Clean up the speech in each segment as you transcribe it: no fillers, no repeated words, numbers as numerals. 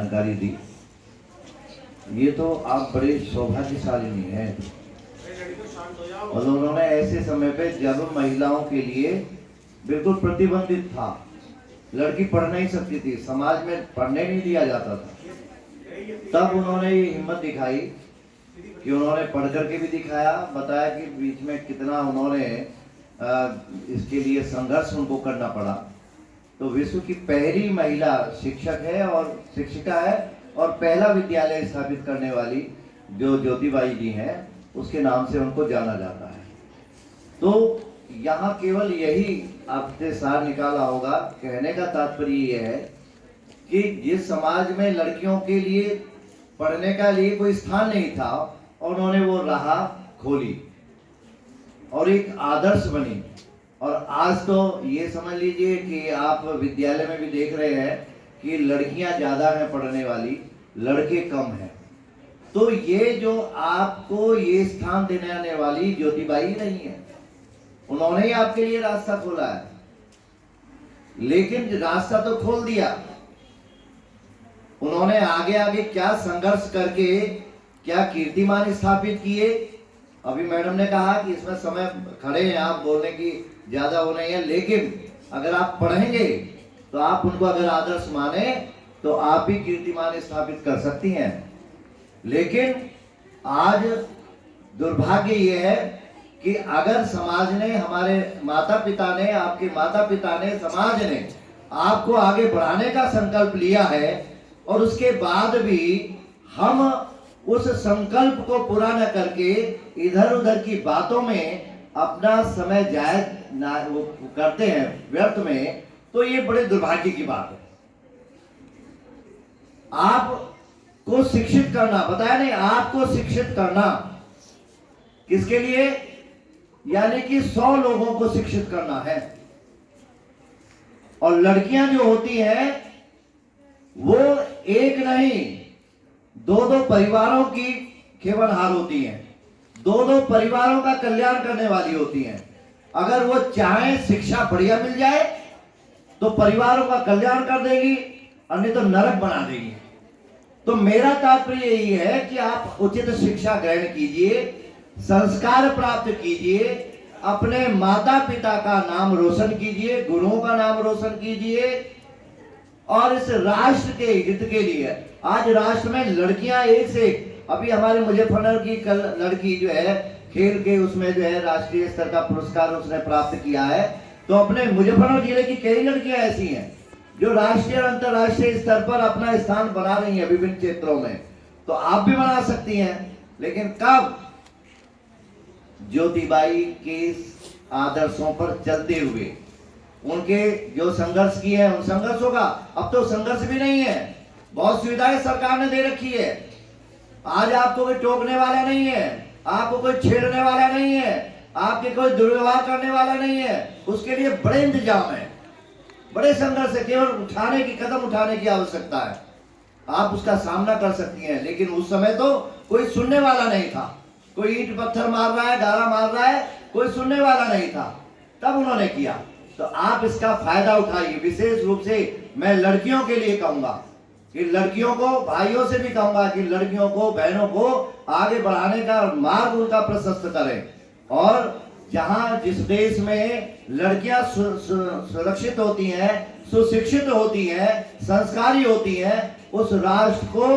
जानकारी दी। ये तो आप बड़े सौभाग्यशाली हैं और उन्होंने ऐसे समय पे जब महिलाओं के लिए बिल्कुल प्रतिबंधित था, लड़की पढ़ नहीं सकती थी, समाज में पढ़ने नहीं दिया जाता था, तब उन्होंने ये हिम्मत दिखाई कि उन्होंने पढ़ करके भी दिखाया, बताया कि बीच में कितना उन्होंने इसके लिए संघर्ष उनको करना पड़ा। तो विश्व की पहली महिला शिक्षक है और शिक्षिका है और पहला विद्यालय स्थापित करने वाली जो ज्योतिबाई जी हैं, उसके नाम से उनको जाना जाता है। तो यहाँ केवल यही आपने सार निकाला होगा। कहने का तात्पर्य यह है कि जिस समाज में लड़कियों के लिए पढ़ने का लिए कोई स्थान नहीं था, उन्होंने वो राह खोली और एक आदर्श बनी। और आज तो ये समझ लीजिए कि आप विद्यालय में भी देख रहे हैं कि लड़कियां ज्यादा हैं पढ़ने वाली, लड़के कम हैं। तो ये जो आपको ये स्थान देने आने वाली ज्योतिबाई नहीं है, उन्होंने ही आपके लिए रास्ता खोला है। लेकिन रास्ता तो खोल दिया, उन्होंने आगे आगे क्या संघर्ष करके क्या कीर्तिमान स्थापित किए। अभी मैडम ने कहा कि इसमें समय खड़े हैं आप बोलने की ज्यादा वो नहीं है, लेकिन अगर आप पढ़ेंगे तो आप उनको अगर आदर्श माने तो आप भी कीर्तिमान स्थापित कर सकती हैं। लेकिन आज दुर्भाग्य ये है कि अगर समाज ने, हमारे माता पिता ने, आपके माता पिता ने, समाज ने आपको आगे बढ़ाने का संकल्प लिया है और उसके बाद भी हम उस संकल्प को पूरा न करके इधर उधर की बातों में अपना समय जायज वो करते हैं व्यर्थ में, तो ये बड़े दुर्भाग्य की बात है। आपको शिक्षित करना, बताया नहीं, आपको शिक्षित करना किसके लिए, यानी कि 100 लोगों को शिक्षित करना है। और लड़कियां जो होती हैं वो एक नहीं, 2-2 परिवारों की खेवनहार होती हैं, 2-2 परिवारों का कल्याण करने वाली होती हैं। अगर वो चाहे शिक्षा बढ़िया मिल जाए तो परिवारों का कल्याण कर देगी, अन्य तो नरक बना देगी। तो मेरा तात्पर्य यही है कि आप उचित शिक्षा ग्रहण कीजिए, संस्कार प्राप्त कीजिए, अपने माता पिता का नाम रोशन कीजिए, गुरुओं का नाम रोशन कीजिए और इस राष्ट्र के हित के लिए। आज राष्ट्र में लड़कियां एक से एक, अभी हमारे मुजफ्फरनगर की कल लड़की जो है खेल के उसमें जो है राष्ट्रीय स्तर का पुरस्कार उसने प्राप्त किया है। तो अपने मुजफ्फरनगर जिले की कई लड़कियां ऐसी हैं जो राष्ट्रीय और अंतर्राष्ट्रीय स्तर पर अपना स्थान बना रही हैं विभिन्न क्षेत्रों में। तो आप भी बना सकती हैं, लेकिन कब, ज्योतिबाई के आदर्शों पर चलते हुए, उनके जो संघर्ष किए हैं उन संघर्षों का। अब तो संघर्ष भी नहीं है, बहुत सुविधाएं सरकार ने दे रखी है। आज आपको कोई टोकने वाला नहीं है, आपको कोई छेड़ने वाला नहीं है, आपके कोई दुर्व्यवहार करने वाला नहीं है। उसके लिए बड़े इंतजाम है, बड़े संघर्ष है, केवल उठाने की, कदम उठाने की आवश्यकता है, आप उसका सामना कर सकती हैं। लेकिन उस समय तो कोई सुनने वाला नहीं था, कोई ईंट पत्थर मार रहा है, गारा मार रहा है, कोई सुनने वाला नहीं था, तब उन्होंने किया। तो आप इसका फायदा उठाइए। विशेष रूप से मैं लड़कियों के लिए कहूंगा कि लड़कियों को, भाइयों से भी कहूंगा कि लड़कियों को, बहनों को आगे बढ़ाने का मार्ग उनका प्रशस्त करें। और जहां जिस देश में लड़कियां सुरक्षित होती हैं, सुशिक्षित होती हैं, संस्कारी होती हैं, उस राष्ट्र को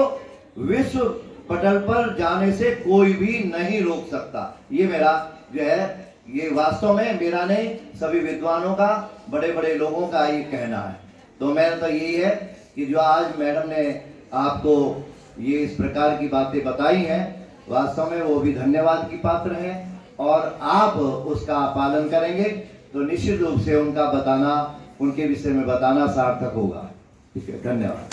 विश्व पटल पर जाने से कोई भी नहीं रोक सकता। ये मेरा जो है, ये वास्तव में मेरा नहीं, सभी विद्वानों का, बड़े बड़े लोगों का ये कहना है। तो मेरा तो यही है कि जो आज मैडम ने आपको ये इस प्रकार की बातें बताई हैं, वास्तव में वो भी धन्यवाद की पात्र हैं। और आप उसका पालन करेंगे तो निश्चित रूप से उनका बताना, उनके विषय में बताना सार्थक होगा। ठीक है, धन्यवाद।